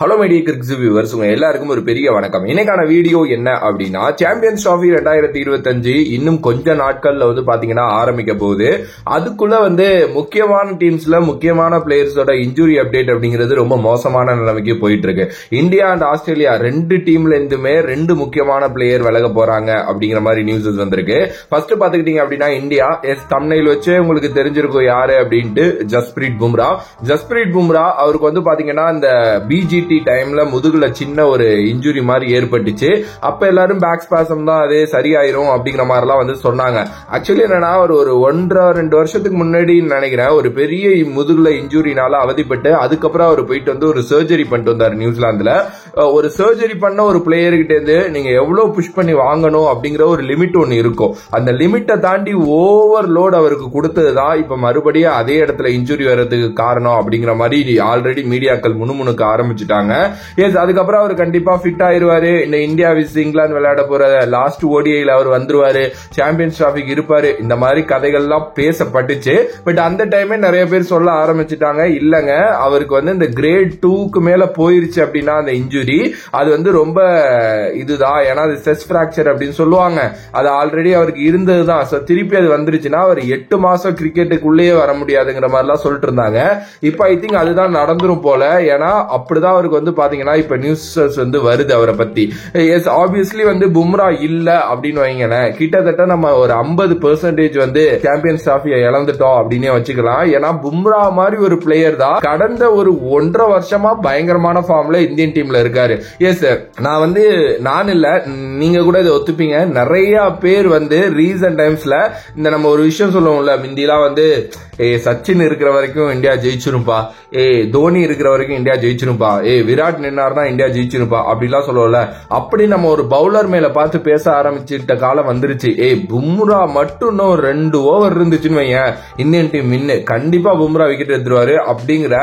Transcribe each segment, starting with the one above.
Hello my dear cricket viewers, உங்க எல்லாருக்கும் ஒரு பெரிய வணக்கம். இன்னைக்கான வீடியோ என்ன அப்படின்னா, சாம்பியன்ஸ் டிராபி 2025 இன்னும் கொஞ்ச நாட்கள்ல பாத்தீங்கன்னா ஆரம்பிக்க போகுது. அதுக்குள்ள முக்கியமான டீம்ஸ்ல முக்கியமான பிளேயர்ஸோட இன்ஜுரி அப்டேட் அப்படிங்கிறது ரொம்ப மோசமான நிலைமைக்கு போயிட்டு இருக்கு. இந்தியா அண்ட் ஆஸ்திரேலியா ரெண்டு டீம்ல இருந்துமே ரெண்டு முக்கியமான பிளேயர் விலக போறாங்க அப்படிங்கிற மாதிரி நியூஸ் வந்திருக்கு. ஃபர்ஸ்ட் பாத்துக்கிட்டீங்க அப்படின்னா இந்தியா தம்ப்நெயில் வச்சு உங்களுக்கு தெரிஞ்சிருக்கும் யாரு அப்படின்ட்டு, ஜஸ்பிரீத் பும்ரா. அவருக்கு பாத்தீங்கன்னா இந்த பிஜிடி டைம்ல முதுகுல சின்ன ஒரு இன்ஜுரி மாதிரி ஏற்பட்டுச்சு. அப்ப எல்லாரும் பேக் ஸ்பாசம் தான், அது சரியாயிரும் அப்படிங்கிற மாதிரி எல்லாம் சொன்னாங்க. ஆக்சுவலி என்னன்னா ஒரு 1.5-2 வருஷத்துக்கு முன்னாடி நினைக்கிறேன் ஒரு பெரிய முதுகுல இன்ஜுரினால அவதிப்பட்டு அதுக்கப்புறம் அவர் போயிட்டு ஒரு சர்ஜரி பண்ணிட்டு வந்தார் நியூசிலாந்துல. ஒரு சர்ஜரி பண்ண ஒரு பிளேயர் கிட்ட இருந்து நீங்க எவ்வளவு புஷ் பண்ணி வாங்கணும் அப்படிங்கிற ஒரு லிமிட் ஒன்னு இருக்கும். அந்த லிமிட்டை தாண்டி ஓவர்லோட் அவருக்கு கொடுத்ததுதான் இப்ப மறுபடியும் அதே இடத்துல இன்ஜுரி வர்றதுக்கு காரணம் அப்படிங்கிற மாதிரி ஆல்ரெடி மீடியாக்கள் முணுமுணுக்க ஆரம்பிச்சுட்டாங்க. அதுக்கப்புறம் அவர் கண்டிப்பா ஃபிட் ஆயிருவாரு. இந்த இந்தியா விஸ் இங்கிலாந்து விளையாட போற லாஸ்ட் ஓடிஐல அவர் வந்துருவாரு, சாம்பியன்ஸ் டிராபிக்கு இருப்பாரு, இந்த மாதிரி கதைகள்லாம் பேசப்பட்டுச்சு. பட் அந்த டைமே நிறைய பேர் சொல்ல ஆரம்பிச்சுட்டாங்க, இல்லங்க அவருக்கு இந்த கிரேட் 2க்கு மேல போயிருச்சு அப்படின்னா அந்த இன்ஜுரி அது ரொம்ப இதுதான், ஏன்னா அது ஸ்ட்ரெஸ் பிராக்சர் அப்படின்னு சொல்லுவாங்க. அது ஆல்ரெடி அவருக்கு இருந்ததுதான். திருப்பி அது வந்துருச்சுன்னா அவர் 8 மாசம் கிரிக்கெட்டுக்குள்ளேயே வர முடியாதுங்கிற மாதிரி எல்லாம் சொல்லிட்டு இருந்தாங்க. இப்ப ஐ திங்க் அதுதான் நடந்துரும் போல. ஏன்னா அப்படிதான் அவருக்கு பாத்தீங்கன்னா இப்ப நியூஸஸ் வருது அவரை பத்தி. எஸ், ஆப்வியஸ்லி பும்ரா இல்ல அப்படின்னு வைங்களேன், கிட்டத்தட்ட நம்ம ஒரு 50% சாம்பியன்ஸ் டிராபியை இழந்துட்டோம் அப்படின்னே வச்சுக்கலாம். ஏன்னா பும்ரா மாதிரி ஒரு பிளேயர் தான் கடந்த ஒரு 1.5 வருஷமா பயங்கரமான ஃபார்ம்ல இந்தியன் டீம்ல இருக்காரு. எஸ், நான் இல்ல, நீங்க கூட இதை ஒத்துப்பீங்க. நிறைய பேர் ரீசன்ட் டைம்ஸ்ல இந்த நம்ம ஒரு விஷயம் சொல்லுவோம்ல, முந்திலாம் சச்சின் இருக்கிற வரைக்கும் இந்தியா ஜெயிச்சிருப்பா, தோனி இருக்கிற வரைக்கும் இந்தியா ஜெயிச்சிருப்பா, விராட் நின்னார்னா இந்தியா ஜெயிச்சிருப்பா அப்படிலாம் சொல்லுவோம்ல. அப்படி நம்ம ஒரு பவுலர் மேல பார்த்து பேச ஆரம்பிச்சிட்ட காலம் வந்துருச்சு. பும்ரா மட்டும் இன்னும் 2 ஓவர் இருந்துச்சுன்னு வையன், இந்தியன் டீம் வின்னு, கண்டிப்பா பும்ரா விக்கெட் எடுத்துருவாரு அப்படிங்கிற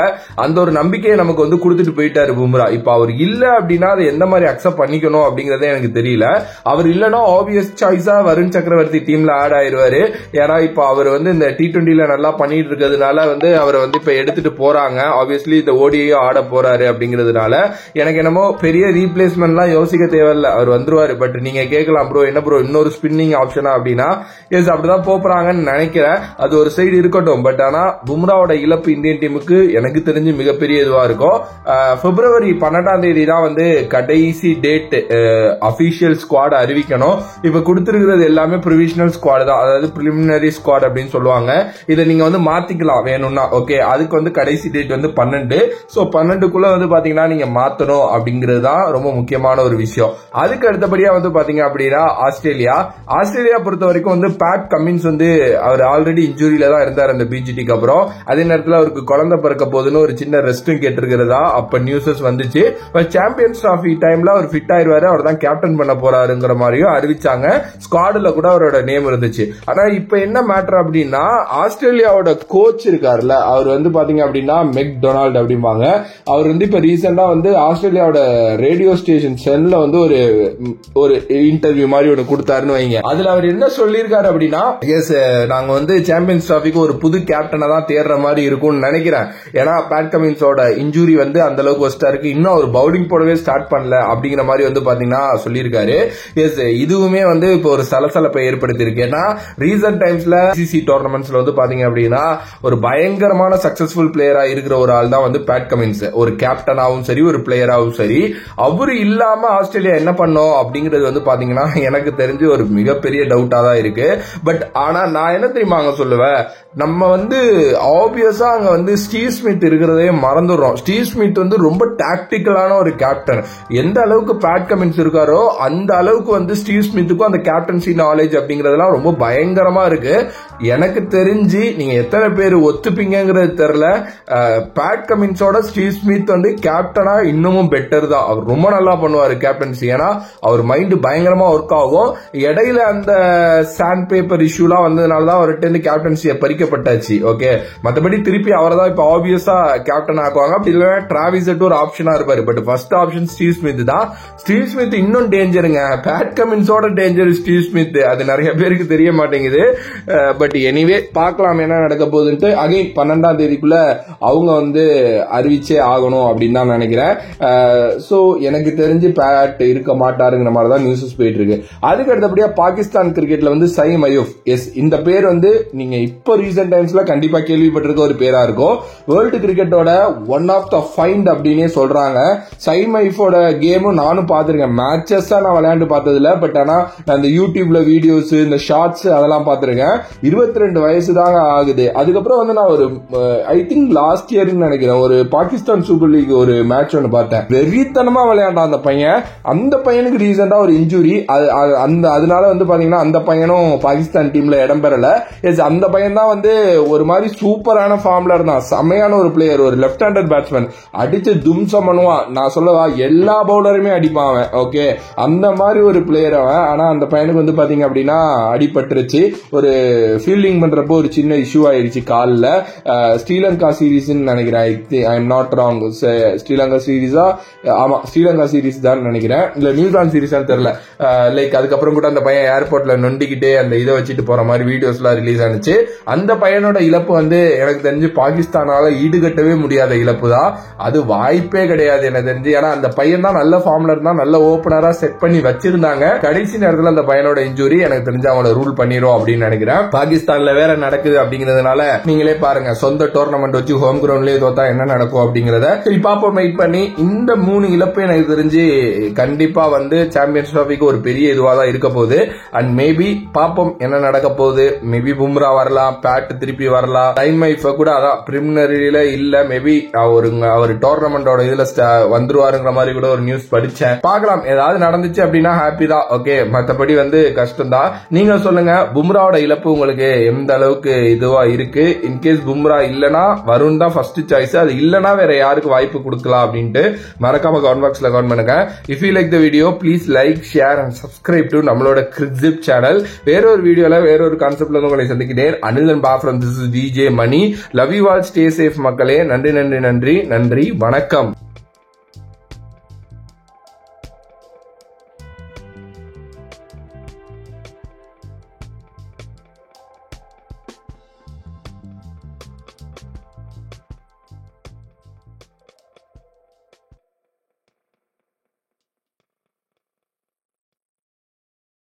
அந்த ஒரு நம்பிக்கையை நமக்கு கொடுத்துட்டு போயிட்டாரு பும்ரா. இப்ப அவர் இல்ல அப்படின்னா அதை எந்த மாதிரி அக்செப்ட் பண்ணிக்கணும் அப்படிங்கறதே எனக்கு தெரியல. அவர் இல்லன்னா ஆப்வியஸ் சாய்ஸா வருண் சக்கரவர்த்தி டீம்ல ஆட் ஆயிருவாரு. ஏன்னா இப்ப அவர் இந்த T20ல நல்லா பண்ணிட்டு இருக்கிறதுனால அவரை இப்ப எடுத்துட்டு போறாங்க. ஆப்வியஸ்லி இந்த ஓடியையும் ஆட போறாரு அப்படிங்கிறதுனால எனக்கு என்னமோ பெரிய ரீப்ளேஸ்மெண்ட் எல்லாம் யோசிக்க தேவையில்ல, அவர் வந்துருவாரு. பட் நீங்க கேட்கலாம், ப்ரோ என்ன ப்ரோ இன்னொரு ஸ்பின்னிங் ஆப்ஷனா அப்படின்னா, எஸ் அப்படிதான் போறாங்கன்னு நினைக்கிறேன். அது ஒரு சைடு இருக்கட்டும். பட் ஆனா பும்ராவோட இழப்பு இந்தியன் டீமுக்கு எனக்கு தெரிஞ்சு மிகப்பெரிய இதுவா இருக்கும். பிப்ரவரி 12ஆம் தேதி தான் கடைசி டேட் அபிஷியல் ஸ்குவாட் அறிவிக்கணும். இப்ப கொடுத்திருக்கிறது எல்லாமே ப்ரொவிஷனல் ஸ்குவாட் தான், அதாவது பிரிலிமினரி ஸ்குவாட் அப்படின்னு சொல்லுவாங்க. இதை நீங்க மாத்திக்கலாம் வேணும்னா. ஓகே, அதுக்கு கடைசி டேட் 12. சோ 12க்குள்ள பாத்தீங்கன்னா நீங்க மாத்தணும் அப்படிங்கிறது தான் ரொம்ப முக்கியமான ஒரு விஷயம். அதுக்கு அடுத்தபடியா பாத்தீங்க அப்படின்னா ஆஸ்திரேலியா பொறுத்த வரைக்கும் பேட் கமின்ஸ் அவர் ஆல்ரெடி இன்ஜுரியில தான் இருந்தார் அந்த பிஜிடிக்கு அப்புறம். அதே நேரத்தில் அவருக்கு குழந்தை பிறக்க போதுன்னு ஒரு சின்ன ரெஸ்டும் கேட்டிருக்கிறதா அப்ப நியூஸஸ் வந்துச்சு. சாம்பியன்ஸ் டிராபி டைம்ல அவர் ஃபிட் ஆயிருவாரு, அவர் தான் கேப்டன் பண்ண போறாருங்கிற மாதிரியும் அறிவிச்சாங்க. ஸ்குவாட்ல கூட அவரோட நேம் இருந்துச்சு. ஆனா இப்ப என்ன மேட்டர் அப்படின்னா, ஆஸ்திரேலியாவோட கோச் இருக்காருல்ல, அவர் பாத்தீங்க அப்படின்னா மெக் டொனால்ட் அப்படிம்பாங்க. அவர் இப்ப ரீசெண்டா ஆஸ்திரேலியாவோட ரேடியோ ஸ்டேஷன் சென்ல ஒரு இன்டர்வியூ மாதிரி ஒன்று கொடுத்தாருன்னு வைங்க. அதுல அவர் என்ன சொல்லியிருக்காரு அப்படின்னா, எஸ் நாங்க சாம்பியன்ஸ் டிராபிக்கு ஒரு புது கேப்டனை தான் தேடுற மாதிரி இருக்கும்னு நினைக்கிறேன். ஏன்னா பேட் கமின்ஸோட இன்ஜுரி அந்த அளவுக்கு ஒஸ்டா இருக்கு, இன்னும் அவர் பவுலிங் போடவே ஸ்டார்ட் பண்ணல அப்படிங்கிற மாதிரி பாத்தீங்கன்னா சொல்லியிருக்காரு. எஸ், இதுவுமே இப்போ ஒரு சலசலப்பை ஏற்படுத்தி இருக்கு. ஏன்னா ரீசன்ட் டைம்ஸ்ல சிசி டோர்னமெண்ட்ஸ்ல பாத்தீங்க அப்படின்னா ஒரு பயங்கரமான சக்சஸ்ஃபுல் பிளேயரா இருக்கிற ஒரு ஆள் தான் பேட் கமின்ஸ். ஒரு கேப்டனாவும் சரி, ஒரு பிளேயராவும் சரி. அவரு இல்லாம ஆஸ்திரேலியா என்ன பண்ணோம் அப்படிங்கிறது பாத்தீங்கன்னா எனக்கு தெரிஞ்சு ஒரு மிகப்பெரிய டவுட்டா தான் இருக்கு. பட் ஆனா நான் என்ன தெரியுமா சொல்லுவேன், நம்ம ஆப்வியஸா அங்க ஸ்டீவ் ஸ்மித் இருக்கிறதே மறந்துடுறோம். ஸ்டீவ் ஸ்மித் ரொம்ப டாக்டிக்கலான ஒரு கேப்டன். எந்த அளவுக்கு பேட் கமின்ஸ் இருக்காரோ அந்த அளவுக்கு ஸ்டீவ் ஸ்மித்துக்கும் அந்த கேப்டன்சி நாலேஜ் அப்படிங்கறதெல்லாம் ரொம்ப பயங்கரமா இருக்கு. எனக்கு தெரிஞ்சு நீங்க எத்தனை பேர் ஒத்துப்பீங்கிறது தெரியல, பேட் கமின்ஸோட ஸ்டீவ் ஸ்மித் கேப்டனா இன்னமும் பெட்டர் தான். அவர் ரொம்ப நல்லா பண்ணுவாரு கேப்டன்சி. ஏன்னா அவர் மைண்ட் பயங்கரமா ஒர்க் ஆகும். இடையில அந்த சாண்ட் பேப்பர் இஷ்யூலாம் வந்ததுனால தான் அவர்கிட்ட கேப்டன்சியை பறிக்கப்பட்டாச்சு. ஓகே, மற்றபடி திருப்பி அவரை தான் இப்ப ஆப்வியஸா கேப்டன் ஆக்குவாங்க. அப்படி இல்ல டிராவிஸ் ஹெட் ஒரு ஆப்ஷனா இருப்பாரு. But first option Steve Smith தான். ஸ்டீவ் ஸ்மித் இன்னும் டேஞ்சருங்க, பேட் கமின்ஸோட டேஞ்சர் ஸ்டீவ் ஸ்மித். அது நிறைய பேருக்கு தெரிய மாட்டேங்குது. பட் எனிவே பார்க்கலாம் என்ன நடக்க போகுதுன்ட்டு. அகைன் 12ஆம் தேதிக்குள்ள அவங்க அறிவிச்சே ஆகணும் அப்படின்னு தான் நான் நினைக்கிறேன். சோ எனக்கு தெரிஞ்சு பேட் இருக்க மாட்டாருங்கிற மாதிரி தான் நியூஸஸ் போயிட்டு இருக்கு. அதுக்கு அடுத்தபடியா பாகிஸ்தான் கிரிக்கெட்ல வந்து சைம் அயூப், எஸ் இந்த பேர் வந்து நீங்க இப்போ ரீசென்ட் டைம்ஸ்ல கண்டிப்பா கேள்விப்பட்டிருக்க ஒரு பேரா இருக்கும். வேர்ல்டு கிரிக்கெட்டோட ஒன் ஆஃப் த ஃபைண்ட் அப்படின்னே சொல்றாங்க. சைம் அயூப்போட கேமும் நானும் பார்த்திருக்கேன். மேட்சஸ் நான் விளையாண்டு பார்த்ததில்ல, பட் ஆனா அந்த யூடியூப்ல வீடியோஸ் இந்த ஷார்ட்ஸ் அதெல்லாம் பார்த்திருக்கேன். 22 வயசு தாங்க ஆகுது. அதுக்கப்புறம் வந்து நான் ஒரு ஐ திங்க் லாஸ்ட் இயர் நினைக்கிறேன் ஒரு பாகிஸ்தான் சூப்பர் லீக் ஒரு மேட்ச் ஒன்று பார்த்தேன். வெறித்தனமா விளையாண்டான் அந்த பையன். அந்த பையனுக்கு ரீசெண்டா ஒரு இன்ஜுரி, அதனால வந்து பாத்தீங்கன்னா அந்த பையனும் பாகிஸ்தான் டீம்ல இடம் பெறல. அந்த பையன் தான் வந்து ஒரு மாதிரி சூப்பரான ஃபார்ம்ல இருந்தான். செமையான ஒரு பிளேயர், ஒரு லெப்ட் ஹேண்டர் பேட்ஸ்மேன், அடிச்சு தும்சம் பண்ணுவான். நான் சொல்லவா எல்லா பவுலருமே அடிப்பான் அவன். ஓகே, அந்த மாதிரி ஒரு பிளேயர் அவன். ஆனா அந்த பையனுக்கு வந்து பாத்தீங்க அப்படின்னா அடிபட்டுருச்சு. ஒரு ஃபீல்டிங் பண்றப்போ ஒரு சின்ன இஷ்யூ ஆயிடுச்சு காலில். ஸ்ரீலங்கா சீரீஸ் நினைக்கிறேன், I am not wrong. Sri Lanka சீரீஸா? ஆமா, ஸ்ரீலங்கா சீரீஸ் தான் நினைக்கிறேன், இல்ல நியூசிலாந்து சீரீஸ் தெரியல. லைக் அதுக்கப்புறம் கூட அந்த பையன் ஏர்போர்ட்ல நொண்டிக்கிட்டே அந்த இதை வச்சுட்டு போற மாதிரி வீடியோஸ் எல்லாம் ரிலீஸ் ஆனிச்சு. அந்த பையனோட இழப்பு வந்து எனக்கு தெரிஞ்சு பாகிஸ்தானால ஈடுகட்டவே முடியாத இழப்பு தான். அது வாய்ப்பே கிடையாது எனக்கு தெரிஞ்சு. ஏன்னா அந்த பையன் தான் நல்ல ஃபார்ம்ல இருந்தா, நல்ல ஓபனரா செட் பண்ணி வச்சிருந்தாங்க. கடைசி நேரத்தில் அந்த பையனோட இன்ஜுரி எனக்கு தெரிஞ்சு அவங்கள ரூல் பண்ணிரும் அப்படின்னு நினைக்கிறேன். பாகிஸ்தான்ல வேற நடக்குது அப்படிங்கறதுனால நீங்களே பாருங்க, சொந்த டோர்னமெண்ட் வச்சு ஹோம் கிரவுண்ட்லயே தோத்தா என்ன நடக்கும் அப்படிங்கறத சரி பாப்போம் வெயிட் பண்ணி. இந்த 3 இழப்பு எனக்கு தெரிஞ்சு கண்டிப்பா வந்து சாம்பியன்ஸ் டிராஃபிக்கு ஒரு பெரிய இதுவா தான் இருக்க போகுது. அண்ட் மேபி பாப்போம் என்ன நடக்க போகுது. மேபி பும்ரா வரலாம், பேட் திருப்பி வரலாம், டைம் ஐஃப் கூட அதான் பிரிமினரியில இல்ல, மேபி அவர் டோர்னமெண்டோட இதுல வந்துருவாருங்கிற மாதிரி கூட ஒரு நியூஸ் படிச்சேன். பார்க்கலாம், ஏதாவது நடந்துச்சு அப்படின்னா ஹாப்பி தான். ஓகே, மற்றபடி வந்து கஷ்டம் தான். நீங்க சொல்லுங்க, பும்ராவோட இழப்பு உங்களுக்கு எந்த அளவுக்கு இதுவா இருக்கு? இன்கேஸ் பும்ரா இல்லனா வருண் தான் ஃபர்ஸ்ட் சாய்ஸ், அது இல்லனா வேற யாருக்கு வாய்ப்பு கொடுக்கலாம் அப்படின்ட்டு மறக்காம கமெண்ட் பாக்ஸ்ல கமெண்ட் பண்ணுங்க. If you like the video please like, share and subscribe to நம்மளோட கிரிக்ஸிப் சேனல். வேறொரு வீடியோல வேறொரு கான்செப்ட்ல வந்து உங்களை சந்திக்கிறேன். அனில் அண்ட் பாஃப்ரம், this is DJ Mani. Love you all, stay safe மக்களே. நன்றி நன்றி நன்றி நன்றி, வணக்கம்.